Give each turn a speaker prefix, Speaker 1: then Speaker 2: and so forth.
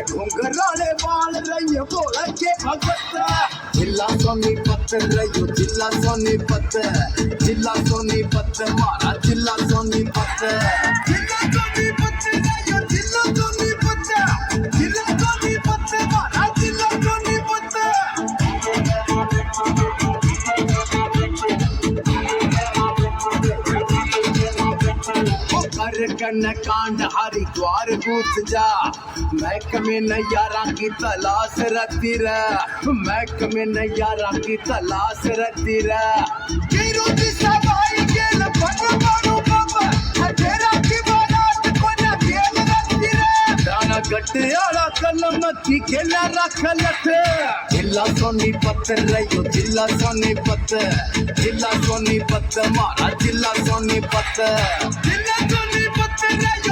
Speaker 1: घुंघराले बाल रही बोल के भगत जिला सोनीपत रही जिला सोनीपत जिला सोनीपत मारा जिला सोनीपत जिला सोनीपत रही जिला सोनीपत जिला सोनीपत मारा जिला सोनीपत कन कांड हरिद्वार घुस जा महकमे नैयारा की तलाश रहती रह महकमे नैयारा की तलाश रहती रह गटियाला कलम की खेला रख लठ जिला सोनीपत रही जिला सोनीपत जिला सोनीपत मारा जिला सोनीपत जिला सोनीपत रही